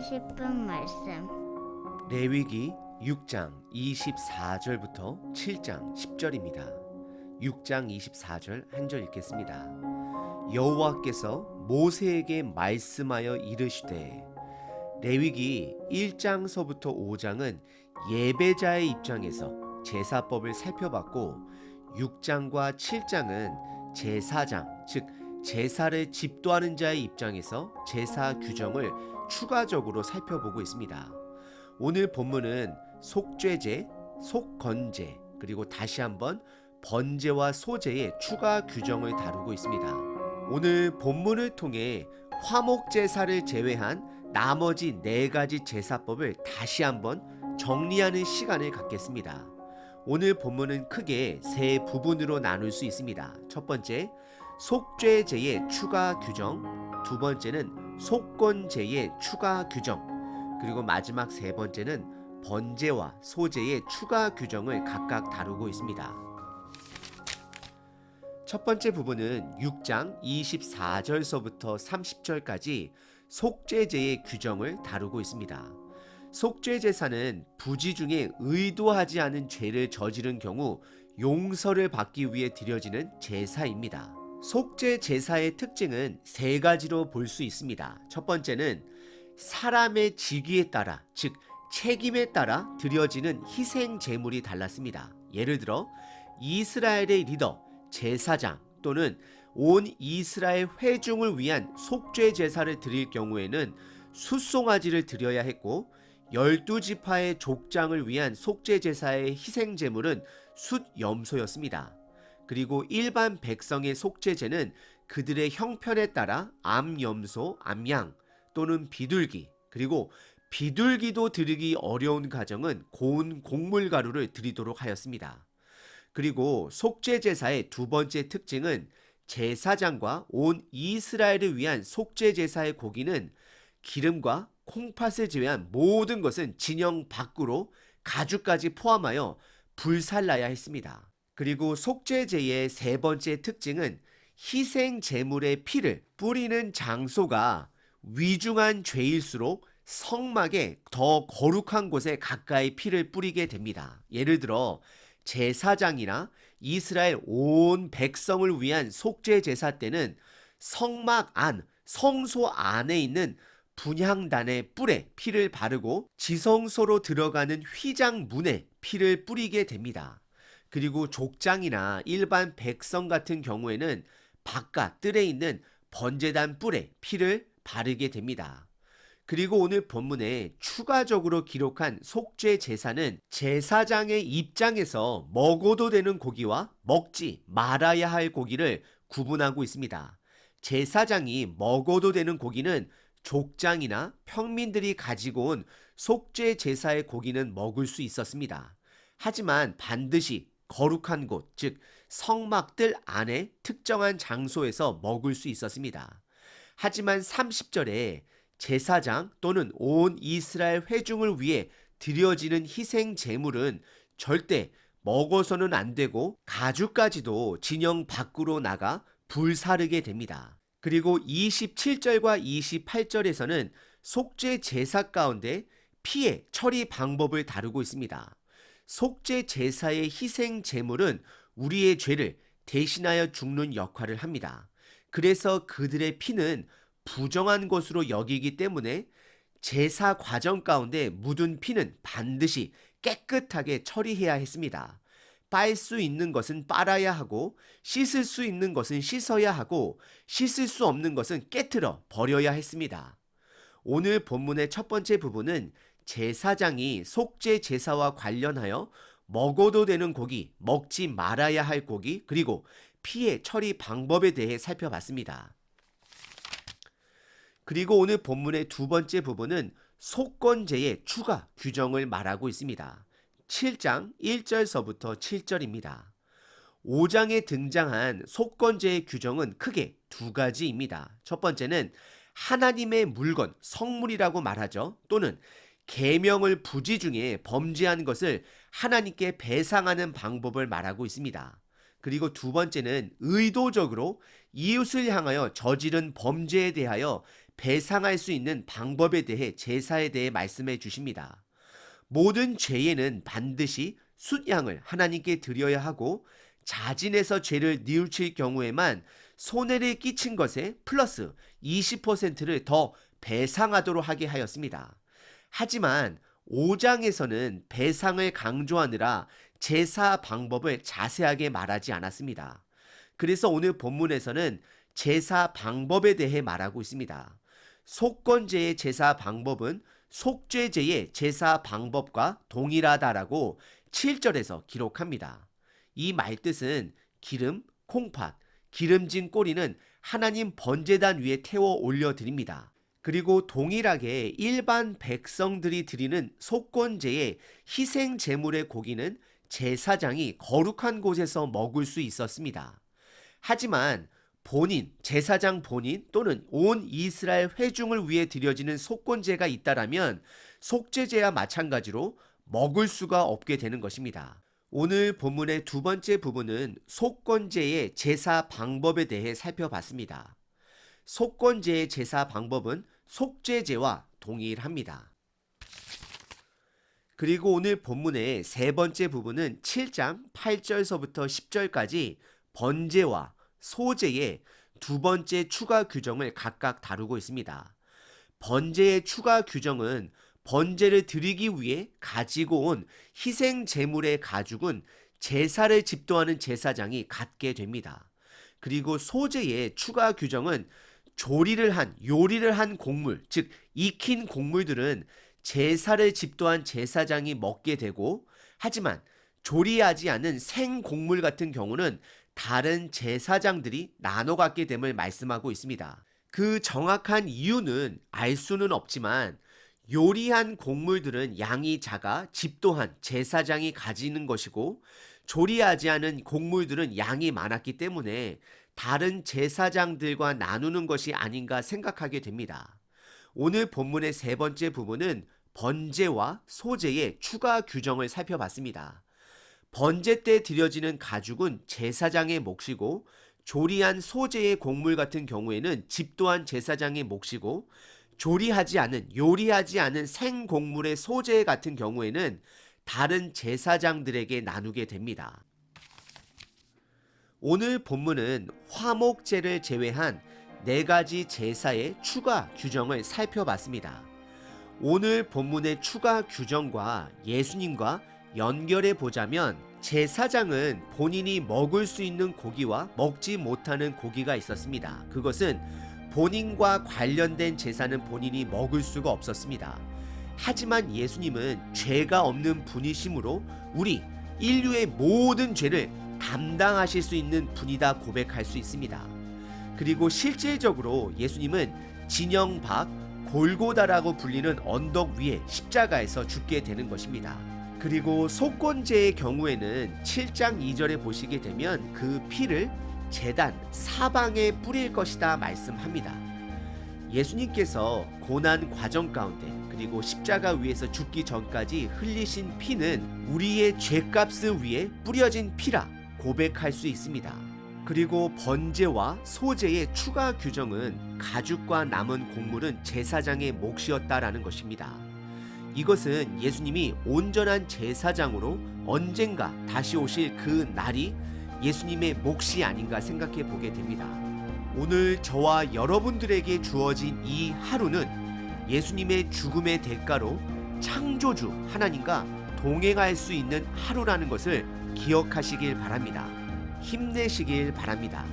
싶은 말씀. 레위기 6장 24절부터 7장 10절입니다. 6장 24절 한 절 읽겠습니다. 여호와께서 모세에게 말씀하여 이르시되, 레위기 1장서부터 5장은 예배자의 입장에서 제사법을 살펴봤고, 6장과 7장은 제사장, 즉 제사를 집도하는 자의 입장에서 제사 규정을 추가적으로 살펴보고 있습니다. 오늘 본문은 속죄제, 속건제, 그리고 다시 한번 번제와 소제의 추가 규정을 다루고 있습니다. 오늘 본문을 통해 화목제사를 제외한 나머지 4가지 제사법을 다시 한번 정리하는 시간을 갖겠습니다. 오늘 본문은 크게 3부분으로 나눌 수 있습니다. 첫 번째, 속죄제의 추가 규정, 두 번째는 속건제의 추가 규정, 그리고 마지막 3번째는 번제와 소제의 추가 규정을 각각 다루고 있습니다. 첫 번째 부분은 6장 24절서부터 30절까지 속죄제의 규정을 다루고 있습니다. 속죄제사는 부지 중에 의도하지 않은 죄를 저지른 경우 용서를 받기 위해 드려지는 제사입니다. 속죄제사의 특징은 3가지로 볼 수 있습니다. 첫 번째는 사람의 직위에 따라, 즉 책임에 따라 드려지는 희생 제물이 달랐습니다. 예를 들어 이스라엘의 리더, 제사장 또는 온 이스라엘 회중을 위한 속죄 제사를 드릴 경우에는 숫송아지를 드려야 했고, 12지파의 족장을 위한 속죄 제사의 희생 제물은 숫염소였습니다. 그리고 일반 백성의 속죄제는 그들의 형편에 따라 암염소, 암양 또는 비둘기, 그리고 비둘기도 드리기 어려운 가정은 고운 곡물가루를 드리도록 하였습니다. 그리고 속죄제사의 두 번째 특징은 제사장과 온 이스라엘을 위한 속죄제사의 고기는 기름과 콩팥을 제외한 모든 것은 진영 밖으로 가죽까지 포함하여 불살라야 했습니다. 그리고 속죄제의 3번째 특징은 희생 제물의 피를 뿌리는 장소가 위중한 죄일수록 성막에 더 거룩한 곳에 가까이 피를 뿌리게 됩니다. 예를 들어 제사장이나 이스라엘 온 백성을 위한 속죄 제사 때는 성막 안, 성소 안에 있는 분향단의 뿔에 피를 바르고 지성소로 들어가는 휘장 문에 피를 뿌리게 됩니다. 그리고 족장이나 일반 백성 같은 경우에는 바깥 뜰에 있는 번제단 뿔에 피를 바르게 됩니다. 그리고 오늘 본문에 추가적으로 기록한 속죄 제사는 제사장의 입장에서 먹어도 되는 고기와 먹지 말아야 할 고기를 구분하고 있습니다. 제사장이 먹어도 되는 고기는 족장이나 평민들이 가지고 온 속죄 제사의 고기는 먹을 수 있었습니다. 하지만 반드시 거룩한 곳, 즉 성막들 안에 특정한 장소에서 먹을 수 있었습니다. 하지만 30절에 제사장 또는 온 이스라엘 회중을 위해 드려지는 희생 제물은 절대 먹어서는 안 되고 가죽까지도 진영 밖으로 나가 불사르게 됩니다. 그리고 27절과 28절에서는 속죄 제사 가운데 피의 처리 방법을 다루고 있습니다. 속죄 제사의 희생 제물은 우리의 죄를 대신하여 죽는 역할을 합니다. 그래서 그들의 피는 부정한 것으로 여기기 때문에 제사 과정 가운데 묻은 피는 반드시 깨끗하게 처리해야 했습니다. 빨 수 있는 것은 빨아야 하고, 씻을 수 있는 것은 씻어야 하고, 씻을 수 없는 것은 깨트려 버려야 했습니다. 오늘 본문의 첫 번째 부분은 제사장이 속죄 제사와 관련하여 먹어도 되는 고기, 먹지 말아야 할 고기, 그리고 피의 처리 방법에 대해 살펴봤습니다. 그리고 오늘 본문의 두 번째 부분은 속건제의 추가 규정을 말하고 있습니다. 7장 1절서부터 7절입니다. 5장에 등장한 속건제의 규정은 크게 2가지입니다. 첫 번째는 하나님의 물건, 성물이라고 말하죠. 또는 계명을 부지 중에 범죄한 것을 하나님께 배상하는 방법을 말하고 있습니다. 그리고 두 번째는 의도적으로 이웃을 향하여 저지른 범죄에 대하여 배상할 수 있는 방법에 대해 제사에 대해 말씀해 주십니다. 모든 죄에는 반드시 숫양을 하나님께 드려야 하고 자진해서 죄를 뉘우칠 경우에만 손해를 끼친 것에 플러스 20%를 더 배상하도록 하게 하였습니다. 하지만 5장에서는 배상을 강조하느라 제사 방법을 자세하게 말하지 않았습니다. 그래서 오늘 본문에서는 제사 방법에 대해 말하고 있습니다. 속건제의 제사 방법은 속죄제의 제사 방법과 동일하다라고 7절에서 기록합니다. 이 말뜻은 기름, 콩팥, 기름진 꼬리는 하나님 번제단 위에 태워 올려드립니다. 그리고 동일하게 일반 백성들이 드리는 속건제의 희생 제물의 고기는 제사장이 거룩한 곳에서 먹을 수 있었습니다. 하지만 제사장 본인 또는 온 이스라엘 회중을 위해 드려지는 속건제가 있다라면 속죄제와 마찬가지로 먹을 수가 없게 되는 것입니다. 오늘 본문의 두 번째 부분은 속건제의 제사 방법에 대해 살펴봤습니다. 속건제의 제사 방법은 속죄제와 동일합니다. 그리고 오늘 본문의 세 번째 부분은 7장 8절서부터 10절까지 번제와 소제의 두 번째 추가 규정을 각각 다루고 있습니다. 번제의 추가 규정은 번제를 드리기 위해 가지고 온 희생 제물의 가죽은 제사를 집도하는 제사장이 갖게 됩니다. 그리고 소제의 추가 규정은 요리를 한 곡물, 즉 익힌 곡물들은 제사를 집도한 제사장이 먹게 되고, 하지만 조리하지 않은 생 곡물 같은 경우는 다른 제사장들이 나눠 갖게 됨을 말씀하고 있습니다. 그 정확한 이유는 알 수는 없지만 요리한 곡물들은 양이 작아 집도한 제사장이 가지는 것이고, 조리하지 않은 곡물들은 양이 많았기 때문에 다른 제사장들과 나누는 것이 아닌가 생각하게 됩니다. 오늘 본문의 세 번째 부분은 번제와 소제의 추가 규정을 살펴봤습니다. 번제 때 드려지는 가죽은 제사장의 몫이고, 조리한 소제의 곡물 같은 경우에는 집도한 제사장의 몫이고, 요리하지 않은 생곡물의 소제 같은 경우에는 다른 제사장들에게 나누게 됩니다. 오늘 본문은 화목제를 제외한 4가지 제사의 추가 규정을 살펴봤습니다. 오늘 본문의 추가 규정과 예수님과 연결해 보자면, 제사장은 본인이 먹을 수 있는 고기와 먹지 못하는 고기가 있었습니다. 그것은 본인과 관련된 제사는 본인이 먹을 수가 없었습니다. 하지만 예수님은 죄가 없는 분이시므로 우리 인류의 모든 죄를 담당하실 수 있는 분이다 고백할 수 있습니다. 그리고 실질적으로 예수님은 진영 밖 골고다라고 불리는 언덕 위에 십자가에서 죽게 되는 것입니다. 그리고 속건제의 경우에는 7장 2절에 보시게 되면 그 피를 제단 사방에 뿌릴 것이다 말씀합니다. 예수님께서 고난 과정 가운데 그리고 십자가 위에서 죽기 전까지 흘리신 피는 우리의 죄값을 위해 뿌려진 피라 고백할 수 있습니다. 그리고 번제와 소제의 추가 규정은 가죽과 남은 곡물은 제사장의 몫이었다라는 것입니다. 이것은 예수님이 온전한 제사장으로 언젠가 다시 오실 그 날이 예수님의 몫이 아닌가 생각해 보게 됩니다. 오늘 저와 여러분들에게 주어진 이 하루는 예수님의 죽음의 대가로 창조주 하나님과 동행할 수 있는 하루라는 것을 기억하시길 바랍니다. 힘내시길 바랍니다.